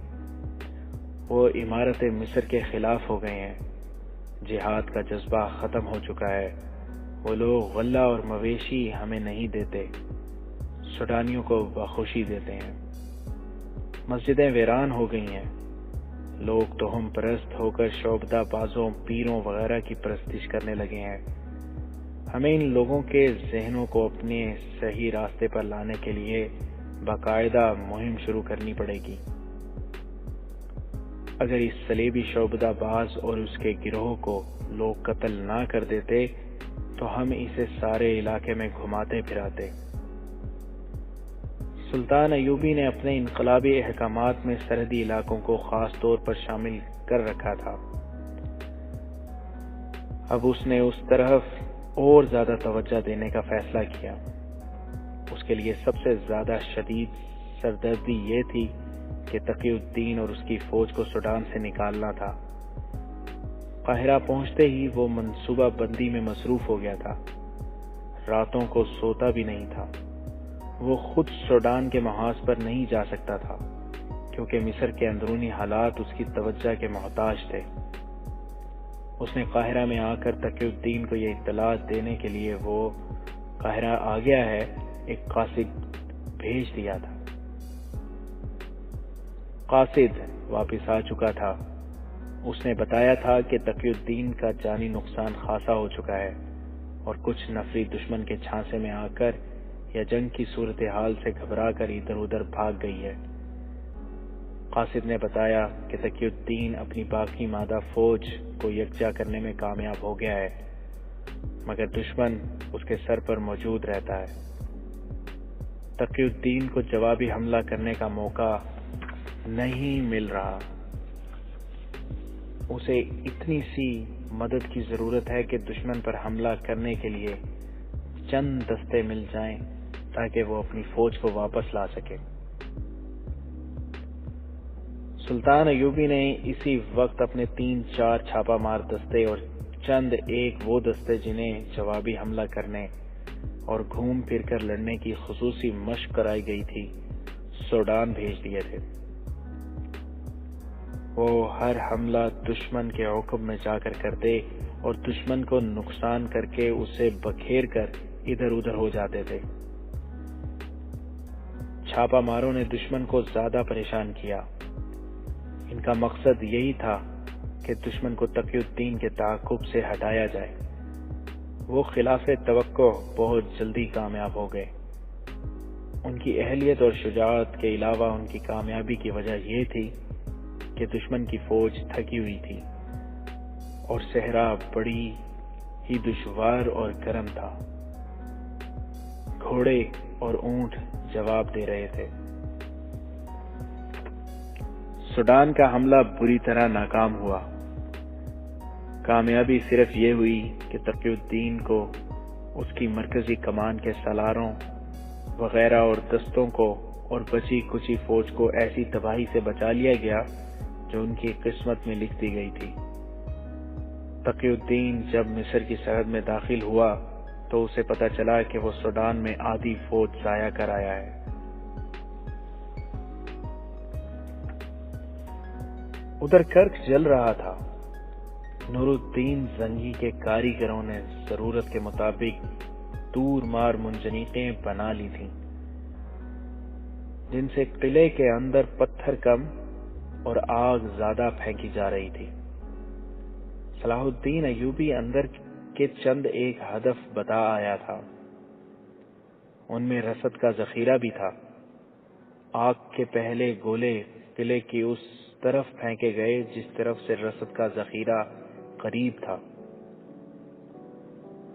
وہ عمارت مصر کے خلاف ہو گئے ہیں، جہاد کا جذبہ ختم ہو چکا ہے، وہ لوگ غلہ اور مویشی ہمیں نہیں دیتے، سوڈانیوں کو بخوشی دیتے ہیں۔ مسجدیں ویران ہو گئی ہیں، لوگ توہم پرست ہو کر شعبدہ بازوں، پیروں وغیرہ کی پرستش کرنے لگے ہیں۔ ہمیں ان لوگوں کے ذہنوں کو اپنے صحیح راستے پر لانے کے لیے باقاعدہ مہم شروع کرنی پڑے گی۔ اگر اس صلیبی شعبدہ باز اور اس کے گروہ کو لوگ قتل نہ کر دیتے تو ہم اسے سارے علاقے میں گھماتے پھراتے۔ سلطان ایوبی نے اپنے انقلابی احکامات میں سرحدی علاقوں کو خاص طور پر شامل کر رکھا تھا۔ اب اس نے اس طرف اور زیادہ توجہ دینے کا فیصلہ کیا۔ اس کے لیے سب سے زیادہ شدید سردردی یہ تھی کہ تقی الدین اور اس کی فوج کو سوڈان سے نکالنا تھا۔ قاہرہ پہنچتے ہی وہ منصوبہ بندی میں مصروف ہو گیا تھا، راتوں کو سوتا بھی نہیں تھا۔ وہ خود سوڈان کے محاذ پر نہیں جا سکتا تھا کیونکہ مصر کے اندرونی حالات اس کی توجہ کے محتاج تھے۔ اس نے قاہرہ میں آ کر تقی الدین کو یہ اطلاع دینے کے لیے وہ قاہرہ آ گیا ہے ایک قاصد بھیج دیا تھا۔ قاصد واپس آ چکا تھا۔ اس نے بتایا تھا کہ تقی الدین کا جانی نقصان خاصا ہو چکا ہے اور کچھ نفری دشمن کے چھانسے میں آ کر یا جنگ کی صورتحال سے گھبرا کر ادھر ادھر بھاگ گئی ہے۔ قاصد نے بتایا کہ تقی الدین اپنی باقی مادہ فوج کو یکجا کرنے میں کامیاب ہو گیا ہے، مگر دشمن اس کے سر پر موجود رہتا ہے۔ تقی الدین کو جوابی حملہ کرنے کا موقع نہیں مل رہا۔ اسے اتنی سی مدد کی ضرورت ہے کہ دشمن پر حملہ کرنے کے لیے چند دستے مل جائیں تاکہ وہ اپنی فوج کو واپس لا سکے۔ سلطان ایوبی نے اسی وقت اپنے 3-4 چھاپا مار دستے اور چند ایک وہ دستے جنہیں جوابی حملہ کرنے اور گھوم پھر کر لڑنے کی خصوصی مشق کرائی گئی تھی سوڈان بھیج دیے تھے۔ وہ ہر حملہ دشمن کے عقب میں جا کر کرتے اور دشمن کو نقصان کر کے اسے بکھیر کر ادھر ادھر ہو جاتے تھے۔ چھاپا ماروں نے دشمن کو زیادہ پریشان کیا۔ ان کا مقصد یہی تھا کہ دشمن کو تقی الدین کے تعاقب سے ہٹایا جائے۔ وہ خلاف توقع بہت جلدی کامیاب ہو گئے۔ ان کی اہلیت اور شجاعت کے علاوہ ان کی کامیابی کی وجہ یہ تھی کہ دشمن کی فوج تھکی ہوئی تھی اور صحرا بڑی ہی دشوار اور گرم تھا۔ گھوڑے اور اونٹ جواب دے رہے تھے۔ سوڈان کا حملہ بری طرح ناکام ہوا۔ کامیابی صرف یہ ہوئی کہ تقی الدین کو اس کی مرکزی کمان کے سالاروں وغیرہ اور دستوں کو اور بچی کچی فوج کو ایسی تباہی سے بچا لیا گیا جو ان کی قسمت میں لکھ دی گئی تھی۔ تقی الدین جب مصر کی سرحد میں داخل ہوا تو اسے پتہ چلا کہ وہ سوڈان میں آدھی فوج ضائع کر آیا ہے۔ ادھر کرک جل رہا تھا۔ نور الدین زنگی کے کاریگروں نے ضرورت کے مطابق دور مار منجنیقیں بنا لی تھیں جن سے قلعے کے اندر پتھر کم اور آگ زیادہ پھینکی جا رہی تھی۔ صلاح الدین ایوبی اندر کے چند ایک ہدف بتا آیا تھا۔ ان میں رسد کا ذخیرہ بھی تھا۔ آگ کے پہلے گولے قلعے کی اس طرف پھینکے گئے جس طرف سے رسد کا ذخیرہ قریب تھا۔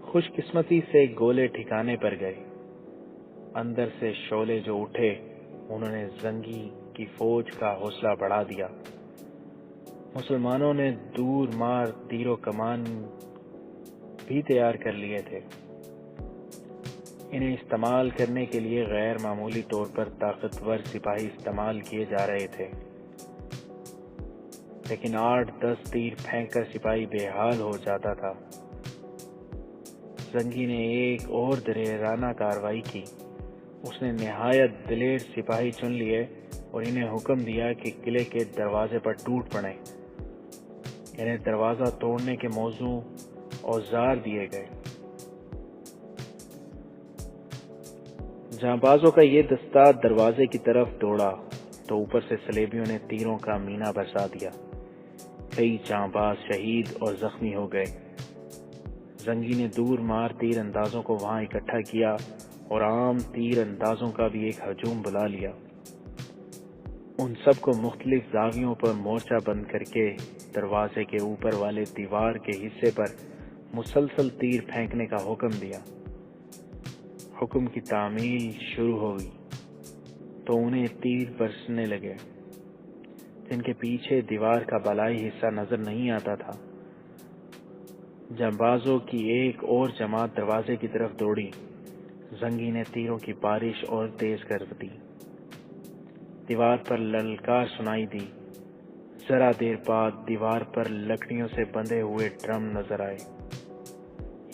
خوش قسمتی سے گولے ٹھکانے پر گئے۔ اندر سے شعلے جو اٹھے انہوں نے زنگی کی فوج کا حوصلہ بڑھا دیا۔ مسلمانوں نے دور مار تیر و کمان بھی تیار کر لیے تھے۔ انہیں استعمال کرنے کے لیے غیر معمولی طور پر طاقتور سپاہی استعمال کیے جا رہے تھے، لیکن 8-10 تیر پھینک کر سپاہی بے حال ہو جاتا تھا۔ زنگی نے ایک اور دلیرانہ کارروائی کی۔ اس نے نہایت دلیر سپاہی چن لیے اور انہیں حکم دیا کہ قلعے کے دروازے پر ٹوٹ پڑیں۔ انہیں دروازہ توڑنے کے موزوں اوزار دیے گئے۔ جانبازوں کا یہ دستہ دروازے کی طرف دوڑا تو اوپر سے صلیبیوں نے تیروں کا مینہ برسا دیا۔ کئی جانباز شہید اور زخمی ہو گئے۔ زنگی نے دور مار تیر اندازوں کو وہاں اکٹھا کیا اور عام تیر اندازوں کا بھی ایک ہجوم بلا لیا۔ ان سب کو مختلف زاویوں پر مورچہ بند کر کے دروازے کے اوپر والے دیوار کے حصے پر مسلسل تیر پھینکنے کا حکم دیا۔ حکم کی تعمیل شروع ہوئی تو انہیں تیر برسنے لگے جن کے پیچھے دیوار کا بالائی حصہ نظر نہیں آتا تھا۔ جانبازوں کی ایک اور جماعت دروازے کی طرف دوڑی۔ زنگی نے تیروں کی بارش اور تیز کر دی۔ دیوار پر للکار سنائی دی۔ ذرا دیر بعد دیوار پر لکڑیوں سے بندھے ہوئے ڈرم نظر آئے۔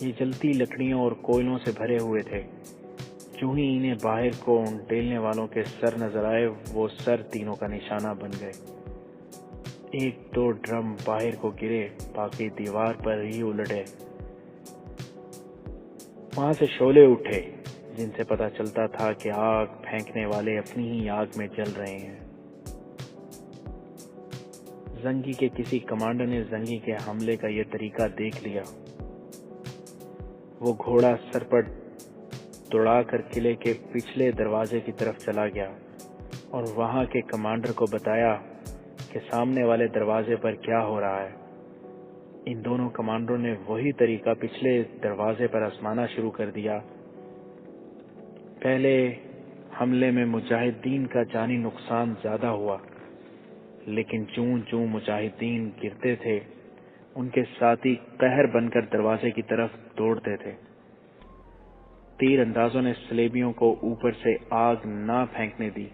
یہ جلتی لکڑیوں اور کوئلوں سے بھرے ہوئے تھے۔ جو ہی انہیں باہر کو ڈیلنے والوں کے سر نظر آئے، وہ سر تینوں کا نشانہ بن گئے۔ ایک دو ڈرم باہر کو گرے، باقی دیوار پر ہی الٹے۔ وہاں سے شعلے اٹھے جن سے پتہ چلتا تھا کہ آگ پھینکنے والے اپنی ہی آگ میں جل رہے ہیں۔ زنگی کے کسی کمانڈر نے زنگی کے حملے کا یہ طریقہ دیکھ لیا۔ وہ گھوڑا سر پر دوڑا کر قلعے کے پچھلے دروازے کی طرف چلا گیا اور وہاں کے کمانڈر کو بتایا کہ سامنے والے دروازے پر کیا ہو رہا ہے۔ ان دونوں کمانڈروں نے وہی طریقہ پچھلے دروازے پر آزمانا شروع کر دیا۔ پہلے حملے میں مجاہدین کا جانی نقصان زیادہ ہوا، لیکن چوں مجاہدین گرتے تھے، ان کے ساتھی قہر بن کر دروازے کی طرف دوڑتے تھے۔ تیر اندازوں نے سلیبیوں کو اوپر سے آگ نہ پھینکنے دی۔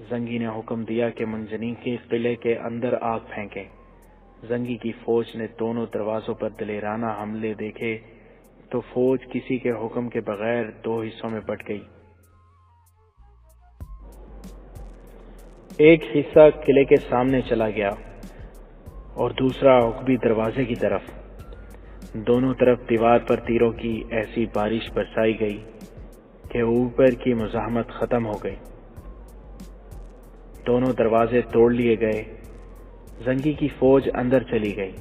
زنگی نے حکم دیا کہ منجنیقی قلعے کے اندر آگ پھینکیں۔ زنگی کی فوج نے دونوں دروازوں پر دلیرانہ حملے دیکھے تو فوج کسی کے حکم کے بغیر دو حصوں میں بٹ گئی۔ ایک حصہ قلعے کے سامنے چلا گیا اور دوسرا عقبی دروازے کی طرف۔ دونوں طرف دیوار پر تیروں کی ایسی بارش برسائی گئی کہ اوپر کی مزاحمت ختم ہو گئی۔ دونوں دروازے توڑ لیے گئے۔ زنگی کی فوج اندر چلی گئی۔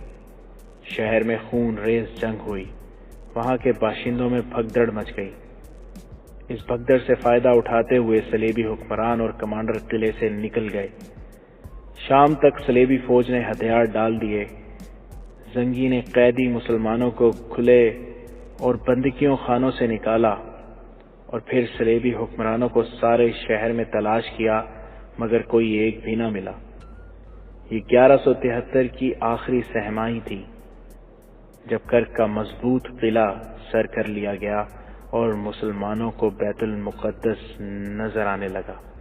شہر میں خون ریز جنگ ہوئی۔ وہاں کے باشندوں میں بھگدڑ مچ گئی۔ اس بھگدڑ سے فائدہ اٹھاتے ہوئے صلیبی حکمران اور کمانڈر قلعے سے نکل گئے۔ شام تک صلیبی فوج نے ہتھیار ڈال دیے۔ زنگی نے قیدی مسلمانوں کو کھلے اور بندکیوں خانوں سے نکالا اور پھر صلیبی حکمرانوں کو سارے شہر میں تلاش کیا، مگر کوئی ایک بھی نہ ملا۔ یہ 1173 کی آخری سہمائی تھی جب کرک کا مضبوط قلعہ سر کر لیا گیا اور مسلمانوں کو بیت المقدس نظر آنے لگا۔